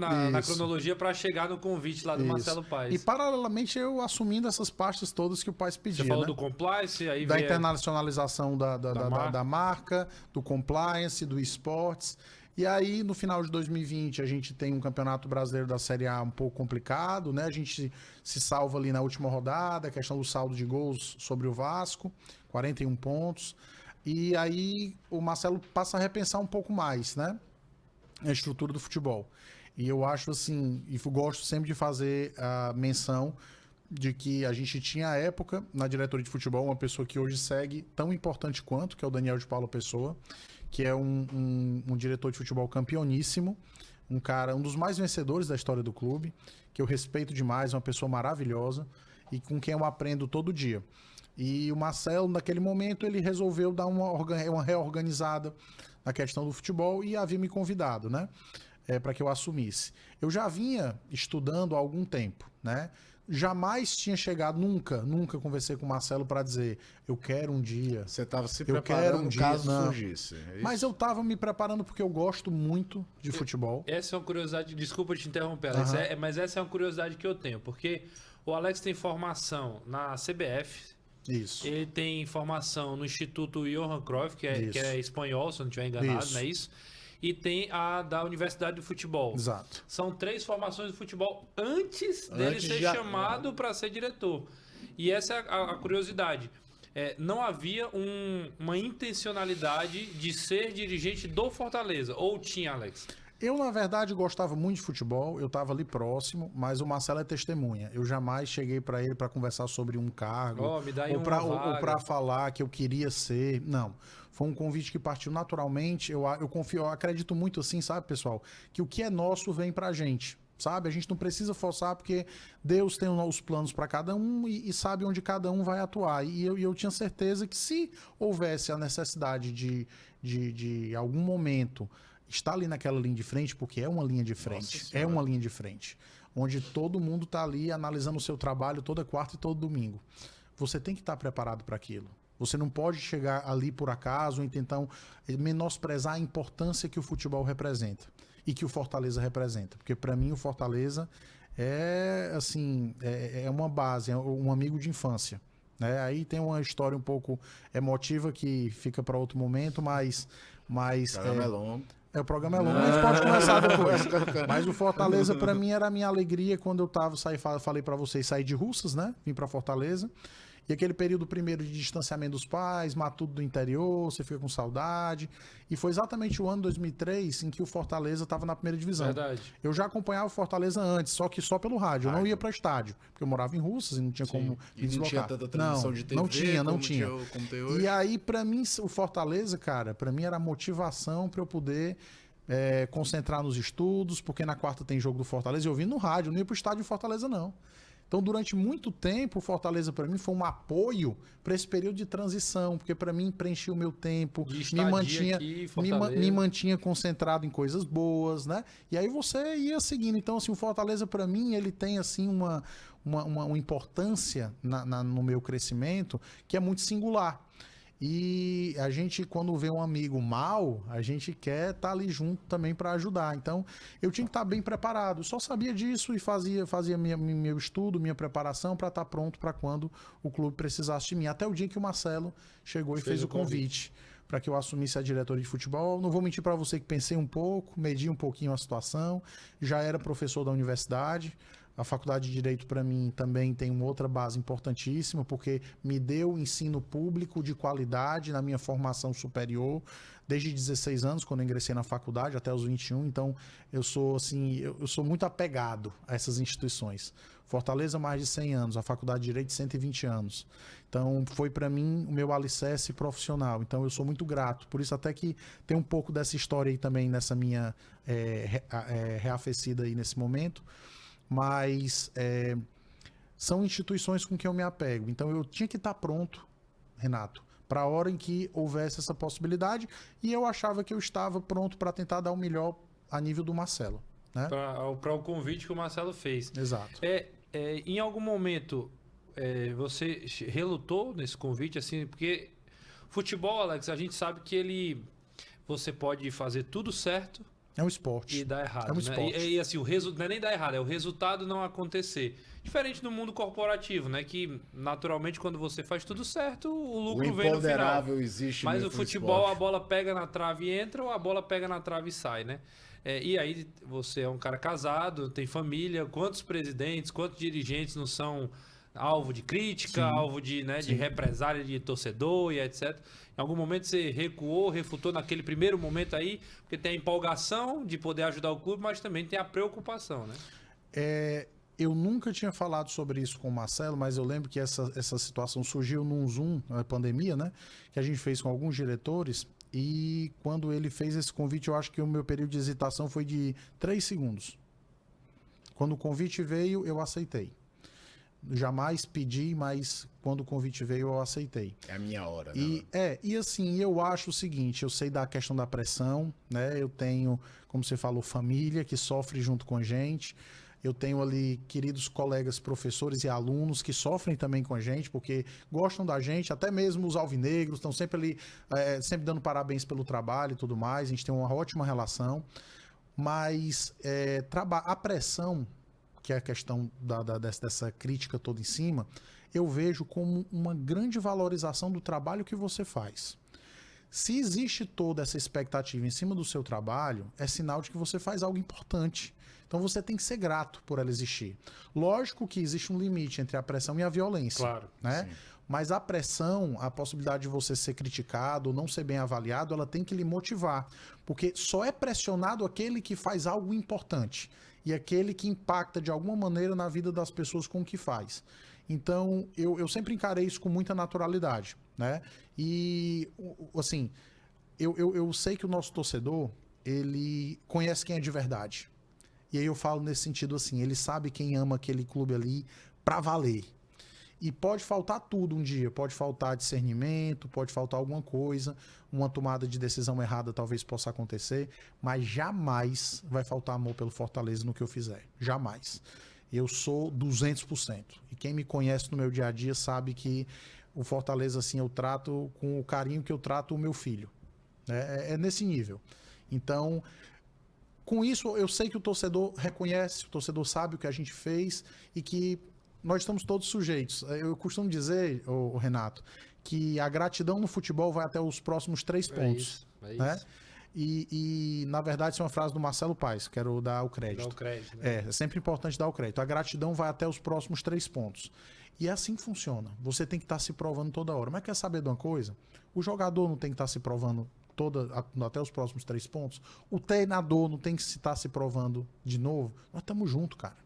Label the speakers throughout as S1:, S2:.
S1: na cronologia para chegar no convite lá do Marcelo Paes.
S2: E paralelamente eu assumindo essas pastas todas que o Paes pedia.
S1: Você falou do compliance, aí
S2: da internacionalização da marca, do compliance, do esportes. E aí, no final de 2020, a gente tem um campeonato brasileiro da Série A um pouco complicado, né? A gente se salva ali na última rodada, a questão do saldo de gols sobre o Vasco, 41 pontos. E aí o Marcelo passa a repensar um pouco mais, né? A estrutura do futebol. E eu acho assim, e gosto sempre de fazer a menção de que a gente tinha à época, na diretoria de futebol, uma pessoa que hoje segue tão importante quanto, que é o Daniel de Paula Pessoa, que é um diretor de futebol campeoníssimo, um dos mais vencedores da história do clube, que eu respeito demais, uma pessoa maravilhosa e com quem eu aprendo todo dia. E o Marcelo, naquele momento, ele resolveu dar uma reorganizada na questão do futebol e havia me convidado, né? Para que eu assumisse. Eu já vinha estudando há algum tempo, né? Jamais tinha chegado, nunca conversei com o Marcelo para dizer, eu quero um dia.
S3: Você estava se preparando caso surgisse.
S2: Mas eu estava me preparando porque eu gosto muito de futebol.
S1: Essa é uma curiosidade, desculpa te interromper, Alex, mas essa é uma curiosidade que eu tenho, porque o Alex tem formação na CBF.
S2: Isso.
S1: Ele tem formação no Instituto Johan Cruyff, que é espanhol, se eu não estiver enganado, não é isso? E tem a da Universidade do Futebol.
S2: Exato.
S1: São 3 formações de futebol antes dele ser chamado para ser diretor. E essa é a curiosidade. Não havia uma intencionalidade de ser dirigente do Fortaleza. Ou tinha, Alex?
S2: Eu, na verdade, gostava muito de futebol, eu estava ali próximo, mas o Marcelo é testemunha. Eu jamais cheguei para ele para conversar sobre um cargo, ou para falar que eu queria ser. Não. Foi um convite que partiu naturalmente. Eu acredito muito assim, sabe, pessoal? Que o que é nosso vem pra gente. Sabe? A gente não precisa forçar porque Deus tem os planos para cada um e sabe onde cada um vai atuar. E eu tinha certeza que se houvesse a necessidade de algum momento estar ali naquela linha de frente, porque é uma linha de frente, uma linha de frente, onde todo mundo está ali analisando o seu trabalho toda quarta e todo domingo. Você tem que estar preparado para aquilo. Você não pode chegar ali por acaso e então menosprezar a importância que o futebol representa e que o Fortaleza representa. Porque para mim o Fortaleza é assim, é uma base, é um amigo de infância. Aí tem uma história um pouco emotiva que fica para outro momento, mas
S3: o programa é longo.
S2: O programa é longo, a gente pode começar depois. Mas o Fortaleza, para mim, era a minha alegria quando eu falei para vocês, sair de Russas, né? Vim para Fortaleza. E aquele período primeiro de distanciamento dos pais, matuto do interior, você fica com saudade. E foi exatamente o ano 2003 em que o Fortaleza estava na primeira divisão.
S1: Verdade.
S2: Eu já acompanhava o Fortaleza antes, só que só pelo rádio. Eu não ia para estádio, porque eu morava em Russas e não tinha como me deslocar.
S3: Não tinha tanta transmissão de TV
S2: não tinha.
S3: Como tem hoje.
S2: E aí, para mim, o Fortaleza, cara, para mim era a motivação para eu poder concentrar nos estudos, porque na quarta tem jogo do Fortaleza. Eu vim no rádio, eu não ia pro estádio do Fortaleza, não. Então, durante muito tempo, o Fortaleza, para mim, foi um apoio para esse período de transição, porque, para mim, preenchia o meu tempo, me mantinha concentrado em coisas boas, né? E aí você ia seguindo. Então, assim, o Fortaleza, para mim, ele tem, assim, uma importância no meu crescimento que é muito singular. E a gente, quando vê um amigo mal, a gente quer estar ali junto também para ajudar. Então, eu tinha que estar bem preparado. Só sabia disso e fazia meu estudo, minha preparação para estar pronto para quando o clube precisasse de mim. Até o dia que o Marcelo chegou e fez o convite para que eu assumisse a diretoria de futebol. Não vou mentir para você que pensei um pouco, medi um pouquinho a situação. Já era professor da universidade. A faculdade de Direito, para mim, também tem uma outra base importantíssima, porque me deu ensino público de qualidade na minha formação superior, desde 16 anos, quando eu ingressei na faculdade, até os 21. Então, eu sou muito apegado a essas instituições. Fortaleza, mais de 100 anos. A faculdade de Direito, 120 anos. Então, foi para mim o meu alicerce profissional. Então, eu sou muito grato. Por isso, até que tem um pouco dessa história aí também, nessa minha reafecida aí nesse momento. Mas são instituições com que eu me apego. Então eu tinha que estar pronto, Renato, para a hora em que houvesse essa possibilidade, e eu achava que eu estava pronto para tentar dar o melhor a nível do Marcelo. Né?
S1: Para o convite que o Marcelo fez.
S2: Exato.
S1: Em algum momento você relutou nesse convite, assim, porque futebol, Alex, a gente sabe que você pode fazer tudo certo
S2: É um esporte.
S1: E dá errado,
S2: é um
S1: né?
S2: esporte.
S1: E assim, não é nem dar errado, é o resultado não acontecer. Diferente do mundo corporativo, né? Que naturalmente quando você faz tudo certo, o lucro vem no final.
S3: Existe.
S1: Mas o futebol, a bola pega na trave e entra, ou a bola pega na trave e sai, né? E aí você é um cara casado, tem família, quantos presidentes, quantos dirigentes não são alvo de crítica, alvo de represália de torcedor e etc. Em algum momento você recuou, refutou naquele primeiro momento aí, porque tem a empolgação de poder ajudar o clube, mas também tem a preocupação, né?
S2: Eu nunca tinha falado sobre isso com o Marcelo, mas eu lembro que essa situação surgiu num Zoom, na pandemia, né? Que a gente fez com alguns diretores, e quando ele fez esse convite, eu acho que o meu período de hesitação foi de 3 segundos. Quando o convite veio, eu aceitei. Jamais pedi, mas quando o convite veio, eu aceitei.
S3: É a minha hora, né?
S2: E assim, eu acho o seguinte, eu sei da questão da pressão, né? Eu tenho, como você falou, família que sofre junto com a gente. Eu tenho ali queridos colegas, professores e alunos que sofrem também com a gente, porque gostam da gente, até mesmo os alvinegros estão sempre ali, sempre dando parabéns pelo trabalho e tudo mais. A gente tem uma ótima relação. Mas a pressão, que é a questão dessa crítica toda em cima, eu vejo como uma grande valorização do trabalho que você faz. Se existe toda essa expectativa em cima do seu trabalho, é sinal de que você faz algo importante. Então você tem que ser grato por ela existir. Lógico que existe um limite entre a pressão e a violência.
S1: Claro.
S2: Né? Mas a pressão, a possibilidade de você ser criticado, não ser bem avaliado, ela tem que lhe motivar. Porque só é pressionado aquele que faz algo importante. E aquele que impacta de alguma maneira na vida das pessoas com o que faz. Então, eu sempre encarei isso com muita naturalidade, né? E, assim, eu sei que o nosso torcedor, ele conhece quem é de verdade. E aí eu falo nesse sentido assim, ele sabe quem ama aquele clube ali pra valer. E pode faltar tudo um dia, pode faltar discernimento, pode faltar alguma coisa, uma tomada de decisão errada talvez possa acontecer, mas jamais vai faltar amor pelo Fortaleza no que eu fizer, jamais. Eu sou 200%. E quem me conhece no meu dia a dia sabe que o Fortaleza, assim, eu trato com o carinho que eu trato o meu filho. É nesse nível. Então, com isso, eu sei que o torcedor reconhece, o torcedor sabe o que a gente fez e que nós estamos todos sujeitos. Eu costumo dizer, o Renato, que a gratidão no futebol vai até os próximos 3 pontos.
S1: É
S2: né?
S1: isso.
S2: E, na verdade, isso é uma frase do Marcelo Paes, quero dar o crédito.
S1: Dá o crédito, né?
S2: É sempre importante dar o crédito. A gratidão vai até os próximos 3 pontos. E é assim que funciona. Você tem que estar se provando toda hora. Mas quer saber de uma coisa? O jogador não tem que estar se provando até os próximos 3 pontos. O treinador não tem que estar se provando de novo. Nós estamos juntos, cara.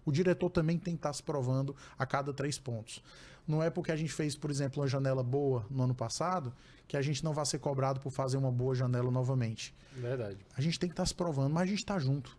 S2: O diretor também tem que estar se provando a cada 3 pontos. Não é porque a gente fez, por exemplo, uma janela boa no ano passado, que a gente não vai ser cobrado por fazer uma boa janela novamente.
S1: Verdade.
S2: A gente tem que estar se provando, mas a gente está junto.